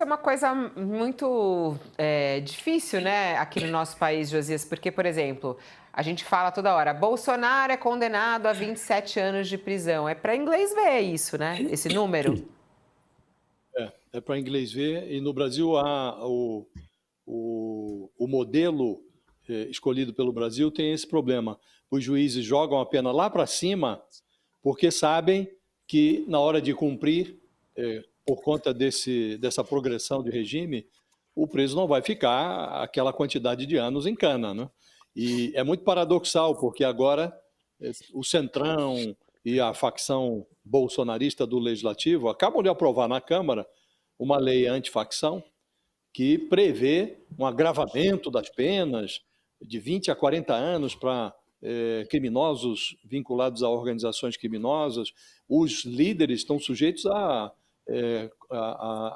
É uma coisa muito, difícil, né, aqui no nosso país, Josias, porque, por exemplo, a gente fala toda hora: "Bolsonaro é condenado a 27 anos de prisão". É para inglês ver isso, né, esse número. É para inglês ver, e no Brasil há o modelo escolhido pelo Brasil tem esse problema. Os juízes jogam a pena lá para cima porque sabem que na hora de cumprir, por conta dessa progressão de regime, o preso não vai ficar aquela quantidade de anos em cana, né? E é muito paradoxal, porque agora o Centrão e a facção bolsonarista do Legislativo acabam de aprovar na Câmara uma lei antifacção que prevê um agravamento das penas de 20 a 40 anos para criminosos vinculados a organizações criminosas. Os líderes estão sujeitos a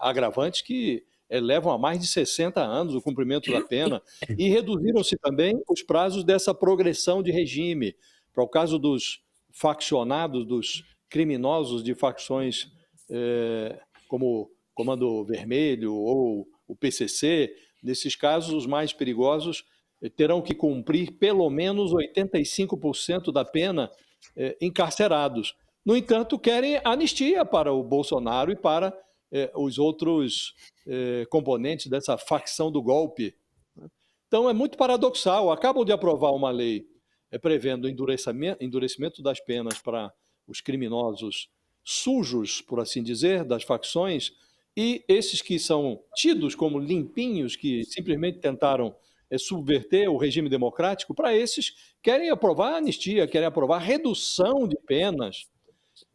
agravantes que levam a mais de 60 anos o cumprimento da pena. E reduziram-se também os prazos dessa progressão de regime. Para o caso dos faccionados, dos criminosos de facções como Comando Vermelho ou o PCC, nesses casos, os mais perigosos terão que cumprir pelo menos 85% da pena encarcerados. No entanto, querem anistia para o Bolsonaro e para os outros componentes dessa facção do golpe. Então, é muito paradoxal. Acabam de aprovar uma lei prevendo endurecimento das penas para os criminosos sujos, por assim dizer, das facções, e esses que são tidos como limpinhos, que simplesmente tentaram subverter o regime democrático, para esses querem aprovar anistia, querem aprovar redução de penas,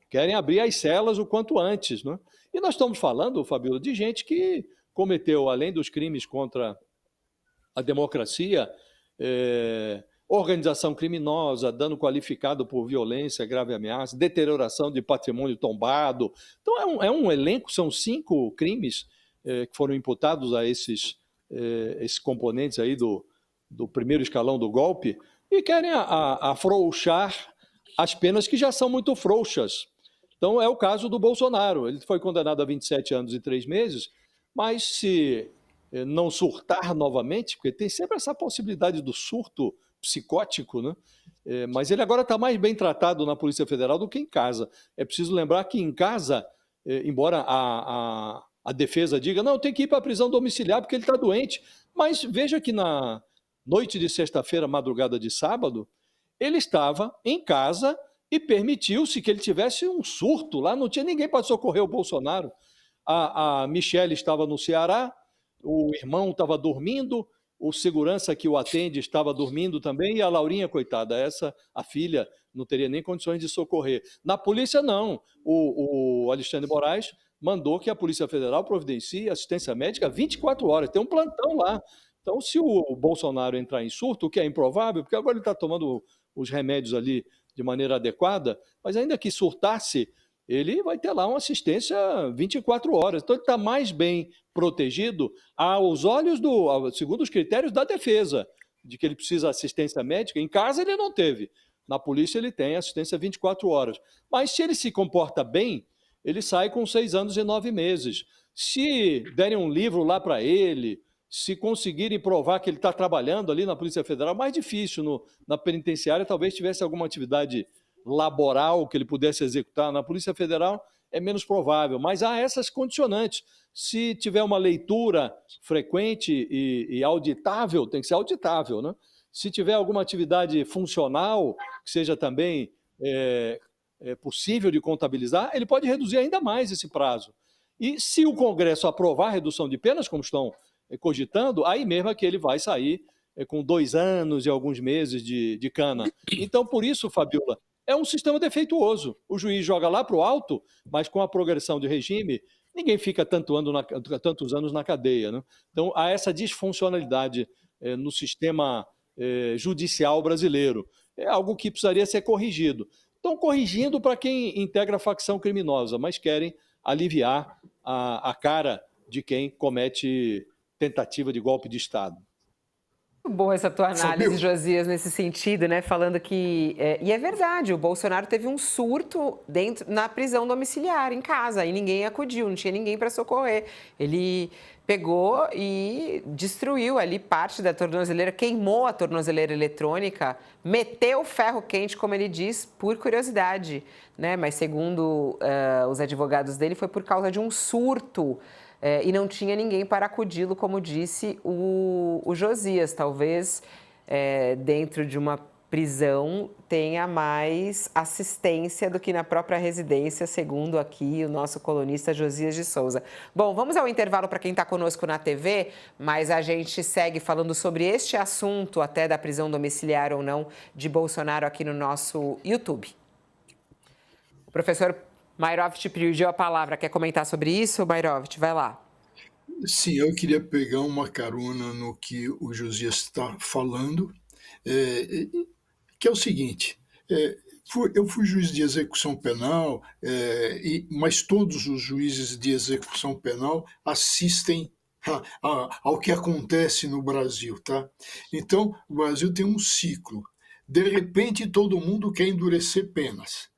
querem abrir as celas o quanto antes. Né? E nós estamos falando, Fabíola, de gente que cometeu, além dos crimes contra a democracia, organização criminosa, dano qualificado por violência, grave ameaça, deterioração de patrimônio tombado. Então, é um elenco, são 5 crimes que foram imputados a esses componentes aí do primeiro escalão do golpe, e querem afrouxar as penas que já são muito frouxas. Então, é o caso do Bolsonaro. Ele foi condenado a 27 anos e 3 meses, mas se não surtar novamente, porque tem sempre essa possibilidade do surto psicótico, né? Mas ele agora está mais bem tratado na Polícia Federal do que em casa. É preciso lembrar que em casa, embora a defesa diga, não, tem que ir para a prisão domiciliar porque ele está doente, mas veja que na noite de sexta-feira, madrugada de sábado, ele estava em casa e permitiu-se que ele tivesse um surto lá, não tinha ninguém para socorrer o Bolsonaro. A Michelle estava no Ceará, o irmão estava dormindo, o segurança que o atende estava dormindo também, e a Laurinha, coitada, a filha, não teria nem condições de socorrer. Na polícia, não. O Alexandre Moraes mandou que a Polícia Federal providencie assistência médica 24 horas, tem um plantão lá. Então, se o Bolsonaro entrar em surto, o que é improvável, porque agora ele está tomando os remédios ali de maneira adequada, mas ainda que surtasse, ele vai ter lá uma assistência 24 horas. Então, ele está mais bem protegido aos olhos segundo os critérios da defesa, de que ele precisa de assistência médica. Em casa ele não teve. Na polícia ele tem assistência 24 horas. Mas se ele se comporta bem, ele sai com 6 anos e 9 meses. Se derem um livro lá para ele, se conseguirem provar que ele está trabalhando ali na Polícia Federal, mais difícil. Na penitenciária talvez tivesse alguma atividade laboral que ele pudesse executar. Na Polícia Federal é menos provável, mas há essas condicionantes. Se tiver uma leitura frequente e auditável, tem que ser auditável, né? Se tiver alguma atividade funcional, que seja também possível de contabilizar, ele pode reduzir ainda mais esse prazo. E se o Congresso aprovar a redução de penas, como estão cogitando, aí mesmo é que ele vai sair com 2 anos e alguns meses de cana. Então, por isso, Fabiola, é um sistema defeituoso. O juiz joga lá para o alto, mas com a progressão de regime, ninguém fica tantos anos na cadeia. Né? Então, há essa disfuncionalidade no sistema judicial brasileiro. É algo que precisaria ser corrigido. Estão corrigindo para quem integra a facção criminosa, mas querem aliviar a cara de quem comete tentativa de golpe de Estado. Boa essa tua análise, Fabio, Josias, nesse sentido, né? Falando que. E é verdade, o Bolsonaro teve um surto na prisão domiciliar, em casa, e ninguém acudiu, não tinha ninguém para socorrer. Ele pegou e destruiu ali parte da tornozeleira, queimou a tornozeleira eletrônica, meteu ferro quente, como ele diz, por curiosidade, né? Mas segundo os advogados dele, foi por causa de um surto. E não tinha ninguém para acudi-lo, como disse o Josias. Talvez dentro de uma prisão tenha mais assistência do que na própria residência, segundo aqui o nosso colunista Josias de Souza. Bom, vamos ao intervalo para quem está conosco na TV, mas a gente segue falando sobre este assunto, até da prisão domiciliar ou não, de Bolsonaro aqui no nosso YouTube. O professor Mayrovic pediu a palavra. Quer comentar sobre isso, Mayrovic? Vai lá. sim, eu queria pegar uma carona no que o Josias está falando, é, que é o seguinte: é, eu fui juiz de execução penal, mas todos os juízes de execução penal assistem ao que acontece no Brasil, tá? Então, o Brasil tem um ciclo. De repente, todo mundo quer endurecer penas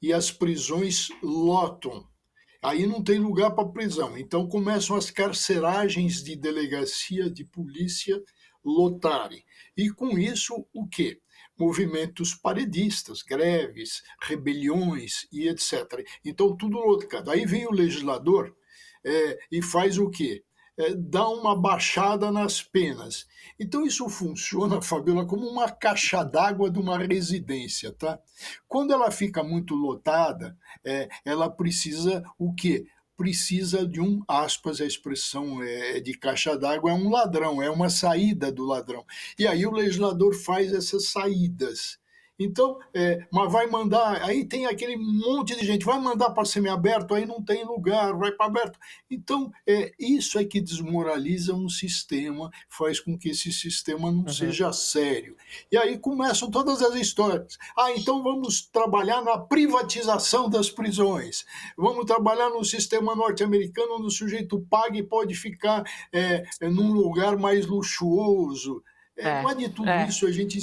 e as prisões lotam. Aí não tem lugar para prisão. Então começam as carceragens de delegacia de polícia lotarem. E com isso, o quê? Movimentos paredistas, greves, rebeliões e etc. Então tudo lotado. Aí vem o legislador e faz o quê? Dá uma baixada nas penas. Então isso funciona, Fabiola, como uma caixa d'água de uma residência, tá? Quando ela fica muito lotada, ela precisa o quê? Precisa de aspas, a expressão de caixa d'água, é um ladrão, é uma saída do ladrão. E aí o legislador faz essas saídas. Então, mas vai mandar, aí tem aquele monte de gente, vai mandar para semiaberto, aí não tem lugar, vai para aberto. Então, isso é que desmoraliza um sistema, faz com que esse sistema não seja sério. E aí começam todas as histórias. Então vamos trabalhar na privatização das prisões, vamos trabalhar no sistema norte-americano, onde o sujeito paga e pode ficar num lugar mais luxuoso. Mas de tudo isso a gente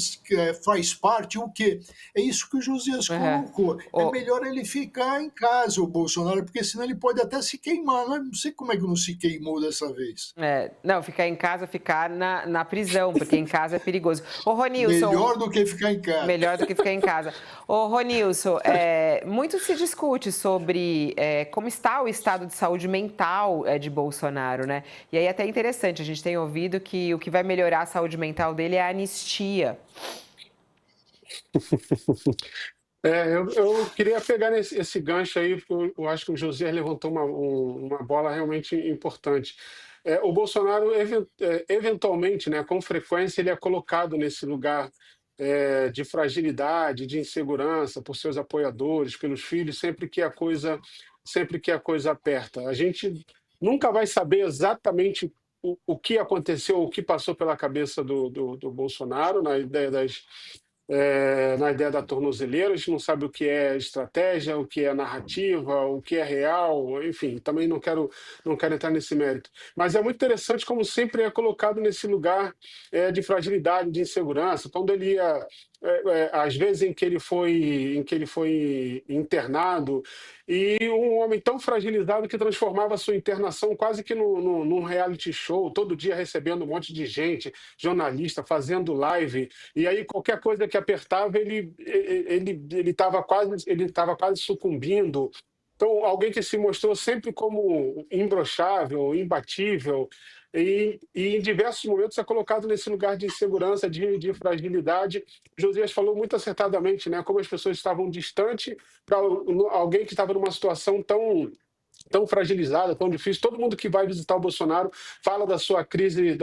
faz parte o quê? É isso que o Josias colocou. É melhor ele ficar em casa, o Bolsonaro, porque senão ele pode até se queimar. Não sei como é que não se queimou dessa vez. Não, ficar em casa, ficar na prisão, porque em casa é perigoso. Ô, Ronilson, melhor do que ficar em casa. Melhor do que ficar em casa. Ô, Ronilson, muito se discute sobre como está o estado de saúde mental de Bolsonaro, né? E aí até é interessante, a gente tem ouvido que o que vai melhorar a saúde mental dele é a anistia. Eu queria pegar esse gancho aí, porque eu acho que o José levantou uma bola realmente importante. O Bolsonaro, eventualmente, né, com frequência, ele é colocado nesse lugar de fragilidade, de insegurança por seus apoiadores, pelos filhos, sempre que a coisa aperta. A gente nunca vai saber exatamente o que aconteceu, o que passou pela cabeça do Bolsonaro na ideia da tornozeleira. A gente não sabe o que é estratégia, o que é narrativa, o que é real, enfim, também não quero entrar nesse mérito. Mas é muito interessante como sempre é colocado nesse lugar de fragilidade, de insegurança, quando ele ia, às vezes em que ele foi internado, e um homem tão fragilizado que transformava a sua internação quase que num reality show, todo dia recebendo um monte de gente, jornalista, fazendo live, e aí qualquer coisa que apertava, ele estava quase sucumbindo. Então, alguém que se mostrou sempre como imbrochável, imbatível, e em diversos momentos é colocado nesse lugar de insegurança, de fragilidade. Josias falou muito acertadamente, né, como as pessoas estavam distantes para alguém que estava numa situação tão fragilizada, tão difícil. Todo mundo que vai visitar o Bolsonaro fala da sua crise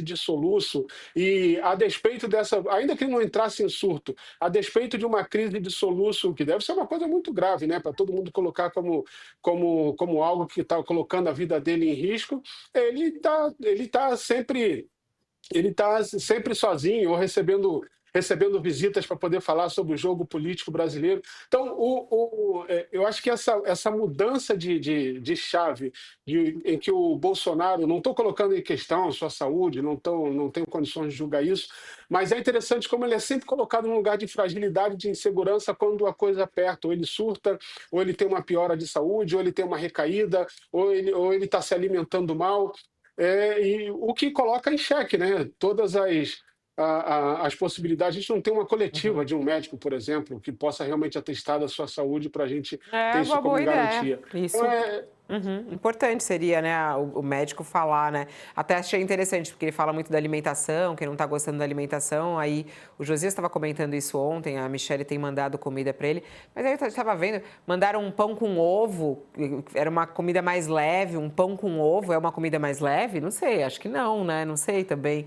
de soluço, e a despeito dessa, ainda que ele não entrasse em surto, a despeito de uma crise de soluço, que deve ser uma coisa muito grave, né, para todo mundo colocar como algo que está colocando a vida dele em risco, ele tá sempre sozinho ou recebendo recebendo visitas para poder falar sobre o jogo político brasileiro. Então, eu acho que essa mudança de chave, em que o Bolsonaro, não estou colocando em questão a sua saúde, não tenho condições de julgar isso, mas é interessante como ele é sempre colocado num lugar de fragilidade, de insegurança, quando a coisa aperta, ou ele surta, ou ele tem uma piora de saúde, ou ele tem uma recaída, ou ele está se alimentando mal, e o que coloca em xeque, né, todas as possibilidades. A gente não tem uma coletiva Uhum. de um médico, por exemplo, que possa realmente atestar da sua saúde para a gente ter É isso uma como boa ideia. garantia. Então, Isso. Importante seria, né, o médico falar, né? Até achei interessante, porque ele fala muito da alimentação, que não tá gostando da alimentação. Aí o Josias estava comentando isso ontem, a Michelle tem mandado comida para ele. Mas aí eu estava vendo, mandaram um pão com ovo, era uma comida mais leve, um pão com ovo é uma comida mais leve? Não sei, acho que não, né? Não sei também.